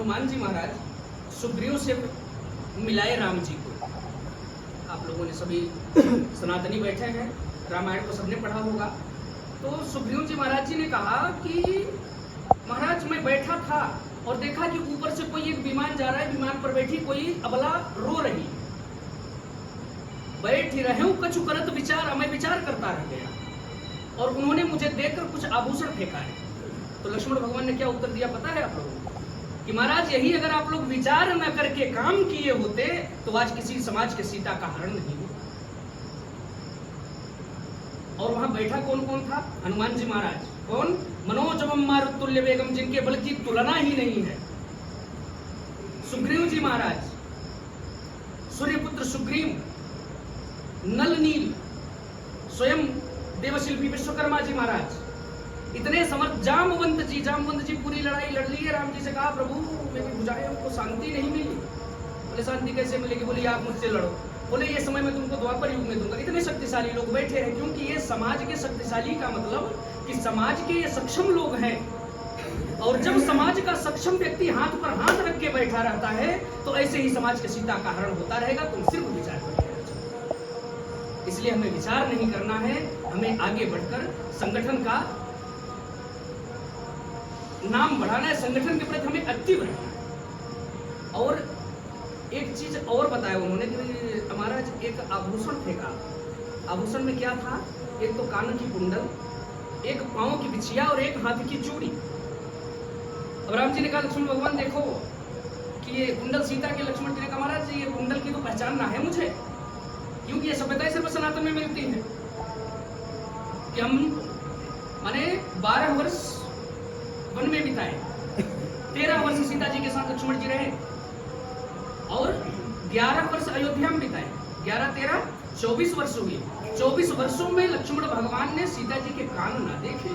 हनुमान जी महाराज सुग्रीव से मिलाए राम जी को। आप लोगों ने सभी सनातनी बैठे हैं, रामायण को सबने पढ़ा होगा। तो सुग्रीव जी महाराज जी ने कहा कि महाराज मैं बैठा था और देखा कि ऊपर से कोई एक विमान जा रहा है, विमान पर बैठी कोई अबला रो रही। बैठ ही रहे हूं कछु करत विचार, मैं विचार करता रह गया और उन्होंने मुझे देखकर कुछ आभूषण फेंका है। तो लक्ष्मण भगवान ने क्या उत्तर दिया पता है आप लोगों को? कि महाराज यही अगर आप लोग विचार न करके काम किए होते तो आज किसी समाज के सीता का हरण नहीं होता। और वहां बैठा कौन कौन था? हनुमान जी महाराज। कौन? मनोजवम मारुतुल्य वेगम, जिनके बल की तुलना ही नहीं है। सुग्रीव जी महाराज, सूर्यपुत्र सुग्रीव, नल नील, स्वयं देवशिल्पी विश्वकर्मा जी महाराज, इतने समर्थ। जामवंत जी पूरी लड़ाई लड़ ली है। राम जी से कहा प्रभु मेरी भुजाएं को शांति नहीं मिली। बोले शांति कैसे मिलेगी? बोले आप मुझसे लड़ो। बोले ये समय मैं तुमको द्वापर युग में दूंगा। इतने शक्तिशाली लोग बैठे हैं, क्योंकि ये समाज के शक्तिशाली का मतलब कि समाज के ये सक्षम लोग हैं। और जब समाज का सक्षम व्यक्ति हाथ पर हाथ रख के बैठा रहता है तो ऐसे ही समाज के सीता का हरण होता रहेगा। तुम सिर्फ विचार करो। इसलिए हमें विचार नहीं करना है, हमें आगे बढ़कर संगठन का नाम बढ़ाना है, संगठन के प्रति हमें एक्टिव रहना है। और एक चीज और बताया उन्होंने कि महाराज एक आभूषण फेंका। आभूषण में क्या था? एक तो कान की कुंडल, एक पांव की बिछिया और एक हाथ की चूड़ी। अब राम जी ने कहा लक्ष्मण भगवान देखो कि ये कुंडल सीता के। लक्ष्मण जी ने कहा महाराज ये कुंडल की तो पहचानना है मुझे, क्योंकि ये सभ्यता सिर्फ सनातन में मिलती है। कि हम माने 12 वर्ष वन में बिताए, 13 वर्ष सीता जी के साथ लक्ष्मण जी रहे और 11 वर्ष अयोध्या में बिताए। 11, 13, 24 वर्ष हुए। 24 वर्षों में लक्ष्मण भगवान ने सीता जी के कान ना देखे।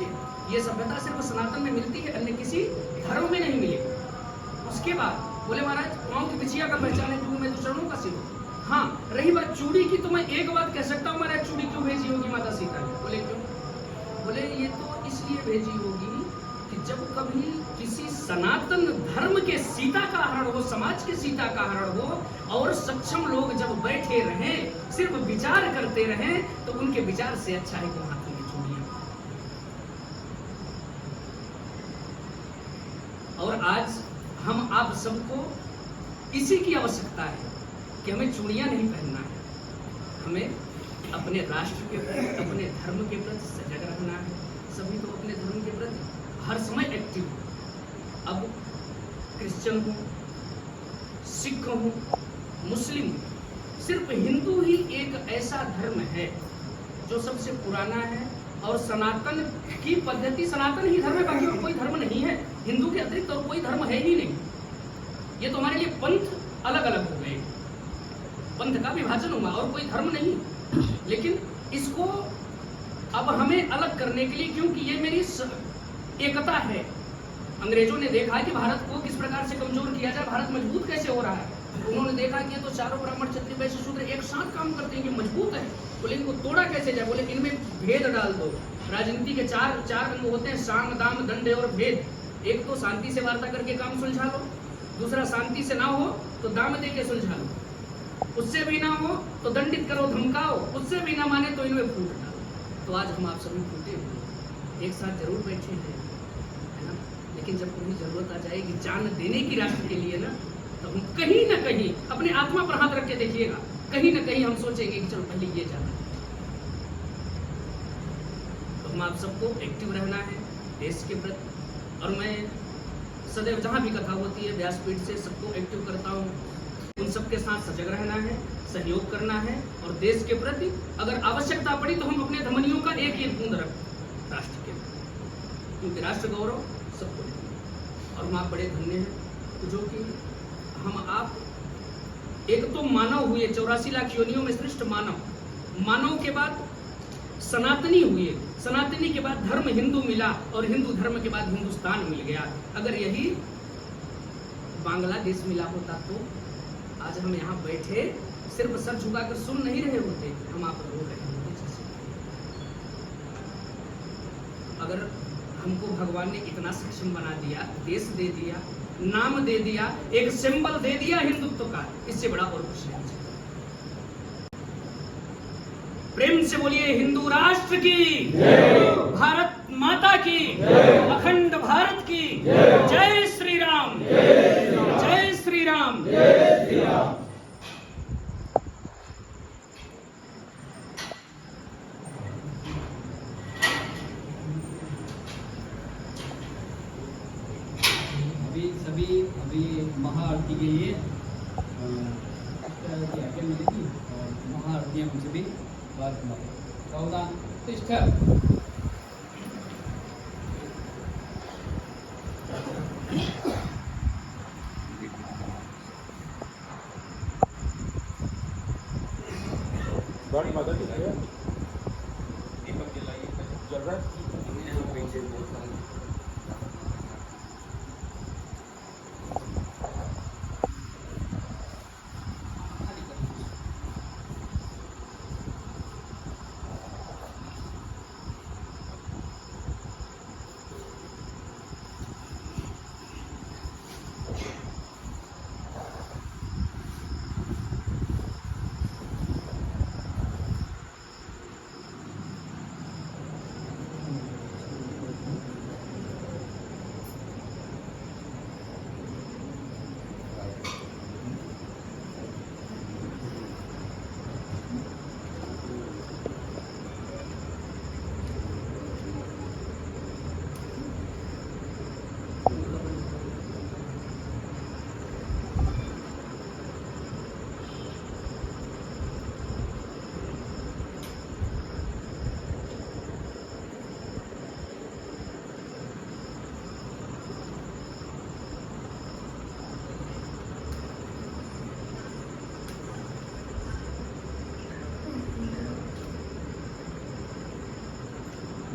ये सभ्यता सिर्फ सनातन में मिलती है, अन्य किसी धर्म में नहीं मिलेगी। उसके बाद बोले महाराज पांव की बिछिया का पहचान है, क्यों मैं तो चरणों का सिर हूं। हाँ, रही बात चूड़ी की, तो मैं एक बात कह सकता हूँ महाराज चूड़ी क्यों भेजी होगी माता सीता ने? बोले क्यों? बोले ये तो इसलिए भेजी होगी कि जब कभी किसी सनातन धर्म के सीता का हरण हो, समाज के सीता का हरण हो और सक्षम लोग जब बैठे रहें, सिर्फ विचार करते रहें, तो उनके विचार से अच्छा है कि हाथों में चूड़ियां। और आज हम आप सबको इसी की आवश्यकता है कि हमें चूड़ियां नहीं पहनना है, हमें अपने राष्ट्र के प्रति, अपने धर्म के प्रति सजग रहना है। सभी तो अपने धर्म के प्रति हर समय एक्टिव हो। अब क्रिश्चियन हो, सिख हो, मुस्लिम हो, सिर्फ हिंदू ही एक ऐसा धर्म है जो सबसे पुराना है और सनातन की पद्धति, सनातन ही धर्म है, बाकी और कोई धर्म नहीं है। हिंदू के अतिरिक्त और कोई धर्म है ही नहीं। ये तो हमारे लिए पंथ अलग अलग हो गए, पंथ का विभाजन हुआ और कोई धर्म नहीं। लेकिन इसको अब हमें अलग करने के लिए, क्योंकि ये मेरी एकता है। अंग्रेजों ने देखा है कि भारत को किस प्रकार से कमजोर किया जाए, भारत मजबूत कैसे हो रहा है। उन्होंने देखा कि ये तो चारों ब्राह्मण क्षत्रिय वैश्य शूद्र एक साथ काम करते हैं, ये मजबूत है। बोले इनको तोड़ा कैसे जाए? बोले इनमें भेद डाल दो। राजनीति के चार रंग होते हैं, साम दाम दंड और भेद। एक तो शांति से वार्ता करके काम सुलझा लो, दूसरा शांति से ना हो तो दाम दे के सुलझा लो, उससे भी ना हो तो दंडित करो धमकाओ, उससे भी ना माने तो इनमें फूट डालो। तो आज हम आप सभी फूटे हुए एक साथ जरूर बैठे हैं, है ना? लेकिन जब कभी जरूरत आ जाएगी जान देने की राष्ट्र के लिए ना, तो हम कहीं ना कहीं अपने आत्मा पर हाथ रख के देखिएगा, कहीं ना कहीं हम सोचेंगे कि चलो पहले ये जाना। तो हम आप सबको एक्टिव रहना है देश के प्रति। और मैं सदैव जहाँ भी कथा होती है व्यासपीठ से सबको एक्टिव करता हूँ, उन सबके साथ सजग रहना है, सहयोग करना है और देश के प्रति अगर आवश्यकता पड़ी तो हम अपने धमनियों का एक बूंद रखें राष्ट्र के प्रति, क्योंकि राष्ट्र गौरव सबको देना। और हम आप बड़े धन्य हैं जो कि हम आप एक तो मानव हुए, 84 लाख योनियों में श्रेष्ठ मानव, मानव के बाद सनातनी हुए, सनातनी के बाद धर्म हिंदू मिला और हिंदू धर्म के बाद हिंदुस्तान मिल गया। अगर यही बांग्लादेश मिला होता तो आज हम यहाँ बैठे सिर्फ सर झुकाकर सुन नहीं रहे होते, हम आप रो रहे होते। अगर हमको भगवान ने इतना सक्षम बना दिया, देश दे दिया, नाम दे दिया, एक सिंबल दे दिया हिंदुत्व का, इससे बड़ा और कुछ नहीं चाहिए। प्रेम से बोलिए हिंदू राष्ट्र की, भारत माता की, अखंड भारत की जय श्री राम, जय श्री राम। अभी महाआरती के लिए आज्ञा मिलेगी और महाआरती हम सभी बात सावधान प्रतिष्ठा। गाड़ी माता की है, दीपक जलाइए, जल रहा है।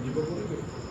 दीपक